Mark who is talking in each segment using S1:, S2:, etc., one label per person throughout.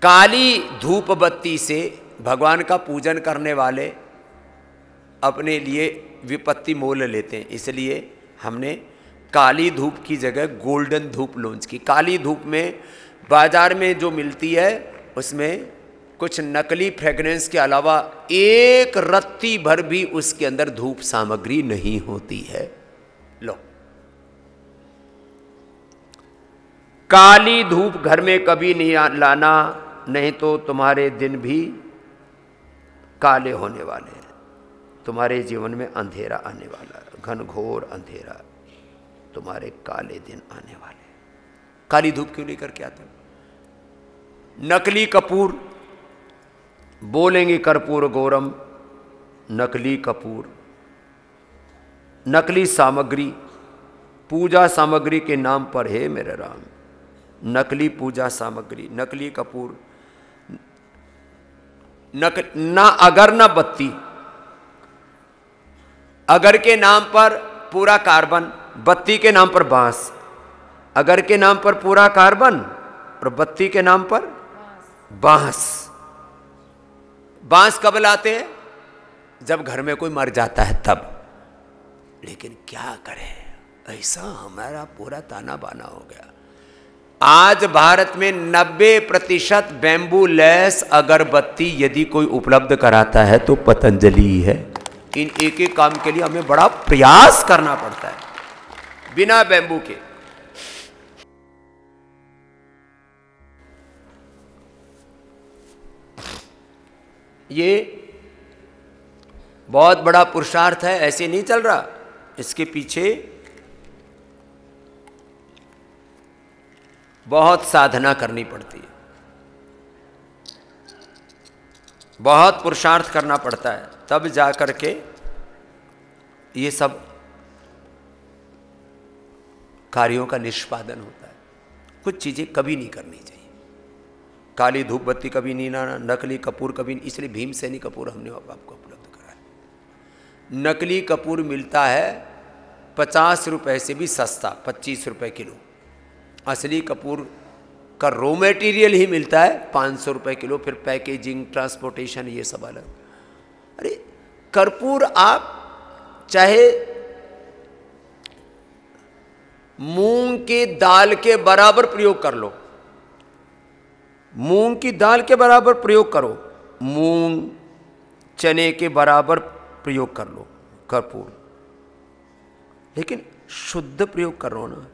S1: काली धूप बत्ती से भगवान का पूजन करने वाले अपने लिए विपत्ति मोल लेते हैं, इसलिए हमने काली धूप की जगह गोल्डन धूप लॉन्च की। काली धूप में बाजार में जो मिलती है उसमें कुछ नकली फ्रेग्रेंस के अलावा एक रत्ती भर भी उसके अंदर धूप सामग्री नहीं होती है। लो, काली धूप घर में कभी नहीं लाना, नहीं तो तुम्हारे दिन भी काले होने वाले हैं, तुम्हारे जीवन में अंधेरा आने वाला है, घनघोर अंधेरा, तुम्हारे काले दिन आने वाले हैं। काली धूप क्यों लेकर के आते हो? नकली कपूर, बोलेंगे कर्पूर गौरम, नकली कपूर, नकली सामग्री, पूजा सामग्री के नाम पर है मेरे राम, नकली पूजा सामग्री, नकली कपूर, ना अगर ना बत्ती, अगर के नाम पर पूरा कार्बन, बत्ती के नाम पर बांस, अगर के नाम पर पूरा कार्बन और बत्ती के नाम पर बांस। बांस कब लाते हैं? जब घर में कोई मर जाता है तब। लेकिन क्या करें, ऐसा हमारा पूरा ताना बाना हो गया। आज भारत में 90% बैम्बू लेस अगरबत्ती यदि कोई उपलब्ध कराता है तो पतंजलि है। इन एक एक काम के लिए हमें बड़ा प्रयास करना पड़ता है बिना बैम्बू के। ये बहुत बड़ा पुरुषार्थ है, ऐसे नहीं चल रहा। इसके पीछे बहुत साधना करनी पड़ती है, बहुत पुरुषार्थ करना पड़ता है, तब जाकर के ये सब कार्यों का निष्पादन होता है। कुछ चीजें कभी नहीं करनी चाहिए। काली धूप बत्ती कभी नहीं लाना, नकली कपूर कभी नहीं, इसलिए भीमसेनी कपूर हमने आपको उपलब्ध कराया। नकली कपूर मिलता है 50 रुपए से भी सस्ता, 25 रुपए किलो। असली कपूर का रॉ मटेरियल ही मिलता है 500 रुपए किलो, फिर पैकेजिंग, ट्रांसपोर्टेशन, ये सब अलग। अरे कर्पूर आप चाहे मूंग की दाल के बराबर प्रयोग कर लो, मूंग की दाल के बराबर प्रयोग करो, मूंग चने के बराबर प्रयोग कर लो कर्पूर, लेकिन शुद्ध प्रयोग करो ना।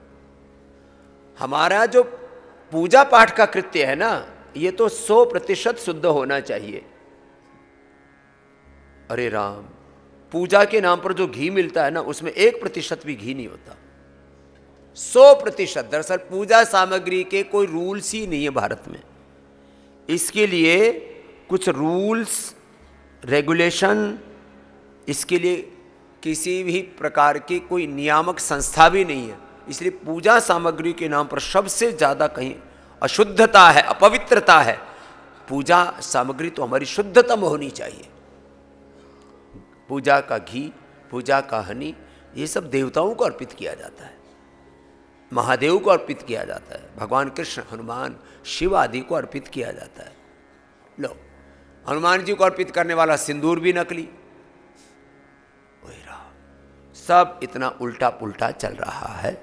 S1: हमारा जो पूजा पाठ का कृत्य है ना, ये तो 100% शुद्ध होना चाहिए। अरे राम, पूजा के नाम पर जो घी मिलता है ना, उसमें 1% भी घी नहीं होता, 100%। दरअसल पूजा सामग्री के कोई रूल्स ही नहीं है भारत में। इसके लिए कुछ रूल्स रेगुलेशन, इसके लिए किसी भी प्रकार की कोई नियामक संस्था भी नहीं है। इसलिए पूजा सामग्री के नाम पर सबसे ज़्यादा कहीं अशुद्धता है, अपवित्रता है। पूजा सामग्री तो हमारी शुद्धतम होनी चाहिए। पूजा का घी, पूजा का हनी, ये सब देवताओं को अर्पित किया जाता है, महादेव को अर्पित किया जाता है, भगवान कृष्ण, हनुमान, शिव आदि को अर्पित किया जाता है। लो, हनुमान जी को अर्पित करने वाला सिंदूर भी नकली। वही रहा, सब इतना उल्टा पुल्टा चल रहा है।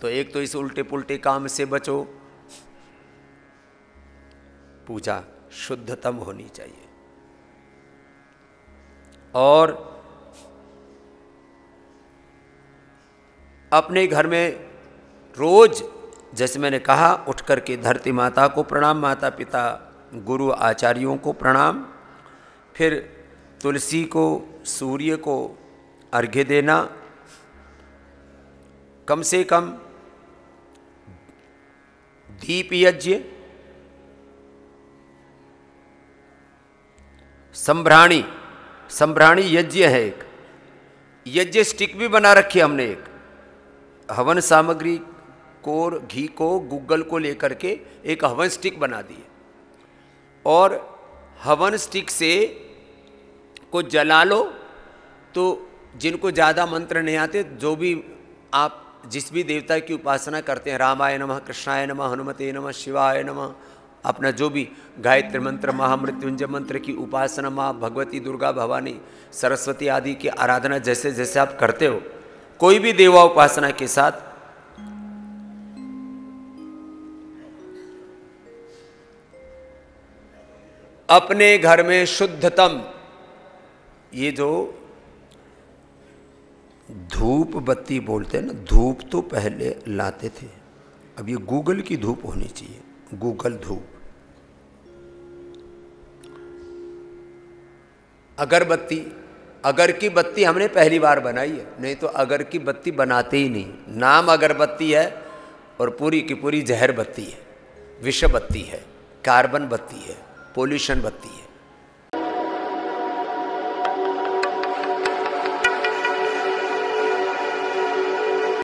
S1: तो एक तो इस उल्टे पुल्टे काम से बचो, पूजा शुद्धतम होनी चाहिए। और अपने घर में रोज, जैसे मैंने कहा, उठ करके धरती माता को प्रणाम, माता पिता गुरु आचार्यों को प्रणाम, फिर तुलसी को, सूर्य को अर्घ्य देना, कम से कम दीप यज्ञ, संभ्राणी, संभ्राणी यज्ञ है एक, यज्ञ स्टिक भी बना रखी है हमने एक, हवन सामग्री को, घी को, गुग्गल को लेकर के एक हवन स्टिक बना दी है। और हवन स्टिक से को जला लो, तो जिनको ज़्यादा मंत्र नहीं आते, जो भी आप जिस भी देवता की उपासना करते हैं, रामाय नमः, कृष्णाय नमः, हनुमते नमः, शिवाय नमः, अपना जो भी गायत्री मंत्र, महामृत्युंजय मंत्र की उपासना, माँ भगवती, दुर्गा, भवानी, सरस्वती आदि की आराधना जैसे जैसे आप करते हो, कोई भी देवा उपासना के साथ अपने घर में शुद्धतम, ये जो धूप बत्ती बोलते हैं ना, धूप तो पहले लाते थे, अब ये गूगल की धूप होनी चाहिए, गूगल धूप। अगरबत्ती, अगर की बत्ती हमने पहली बार बनाई है, नहीं तो अगर की बत्ती बनाते ही नहीं। नाम अगरबत्ती है और पूरी की पूरी जहर बत्ती है, विष बत्ती है, कार्बन बत्ती है, पोल्यूशन बत्ती है।